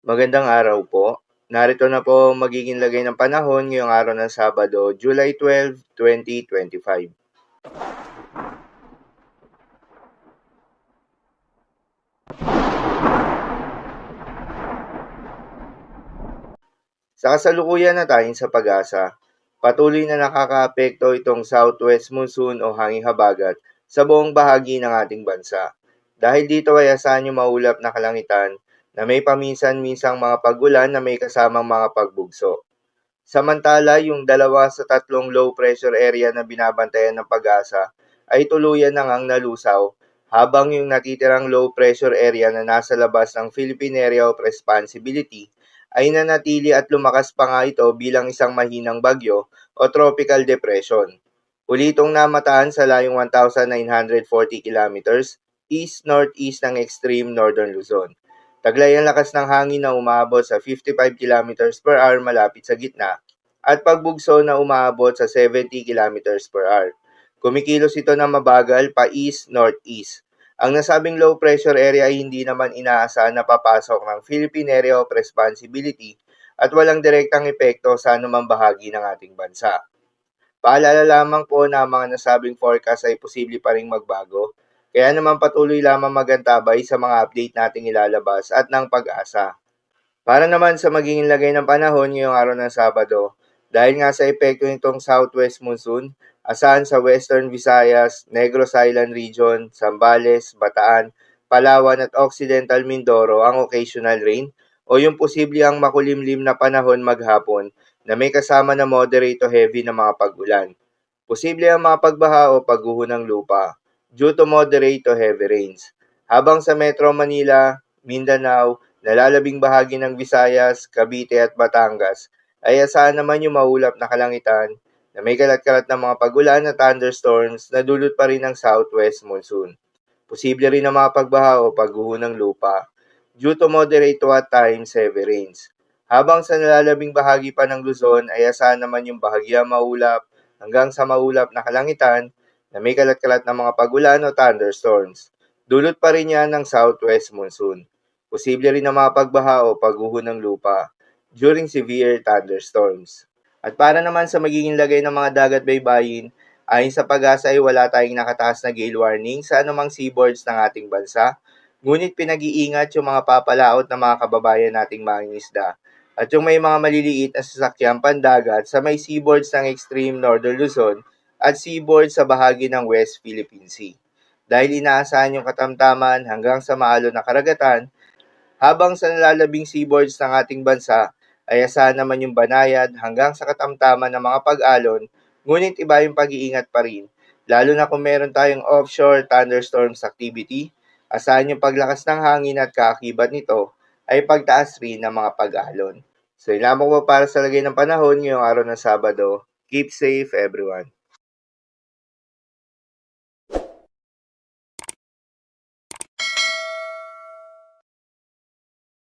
Magandang araw po. Narito na po ang magiging lagay ng panahon ngayong araw ng Sabado, July 12, 2025. Sa kasalukuyan na tayo sa pag-asa, patuloy na nakakaapekto itong southwest monsoon o hanging habagat sa buong bahagi ng ating bansa. Dahil dito ay asahan yung maulap na kalangitan na may paminsan-minsang mga pag-ulan na may kasamang mga pagbugso. Samantala, yung dalawa sa tatlong low pressure area na binabantayan ng pag-asa ay tuluyan na ngang nalusaw, habang yung natitirang low pressure area na nasa labas ng Philippine Area of Responsibility ay nanatili at lumakas pa nga ito bilang isang mahinang bagyo o tropical depression. Ulitong namataan sa layong 1,940 kilometers east-northeast ng extreme northern Luzon. Taglay ang lakas ng hangin na umaabot sa 55 kilometers per hour malapit sa gitna at pagbugso na umaabot sa 70 kilometers per hour. Kumikilos ito ng mabagal pa east-northeast. Ang nasabing low pressure area ay hindi naman inaasahan na papasok ng Philippine Area of Responsibility at walang direktang epekto sa anumang bahagi ng ating bansa. Paalala lamang po na ang mga nasabing forecast ay posible pa ring magbago, kaya naman patuloy lamang magantabay sa mga update nating ilalabas at ng pag-asa. Para naman sa magiging lagay ng panahon ngayong araw ng Sabado, dahil nga sa epekto nitong southwest monsoon, asahan sa Western Visayas, Negros Island Region, Zambales, Bataan, Palawan at Occidental Mindoro ang occasional rain o yung posible ang makulimlim na panahon maghapon na may kasama na moderate to heavy na mga pag-ulan. Posible ang mga pagbaha o pagguho ng lupa due to moderate to heavy rains. Habang sa Metro Manila, Mindanao, nalalabing bahagi ng Visayas, Cavite at Batangas ay asahan naman yung maulap na kalangitan na may kalat-kalat na mga pagulan at thunderstorms na dulot pa rin ng southwest monsoon. Posible rin ang mga pagbaha o pagguho ng lupa due to moderate to at times heavy rains. Habang sa nalalabing bahagi pa ng Luzon ay asahan naman yung bahagyang maulap hanggang sa maulap na kalangitan na may kalat-kalat na mga pagulan o thunderstorms. Dulot pa rin yan ng southwest monsoon. Posible rin ang mga pagbaha o pagguho ng lupa during severe thunderstorms. At para naman sa magiging lagay ng mga dagat baybayin, ayon sa pag-asa ay wala tayong nakataas na gale warning sa anumang seaboards ng ating bansa, ngunit pinag-iingat yung mga papalaot ng mga kababayan nating mangingisda at yung may mga maliliit na sasakyang pandagat sa may seaboards ng extreme northern Luzon at seaboard sa bahagi ng West Philippine Sea. Dahil inaasahan yung katamtaman hanggang sa maalon na karagatan, habang sa nalalabing seaboards ng ating bansa ay asahan naman yung banayad hanggang sa katamtaman ng mga pag-alon, ngunit iba yung pag-iingat pa rin, lalo na kung meron tayong offshore thunderstorms activity, asahan yung paglakas ng hangin at kaakibat nito ay pagtaas rin ng mga pag-alon. So, yun lamang po para sa lagay ng panahon ngayong araw ng Sabado. Keep safe everyone.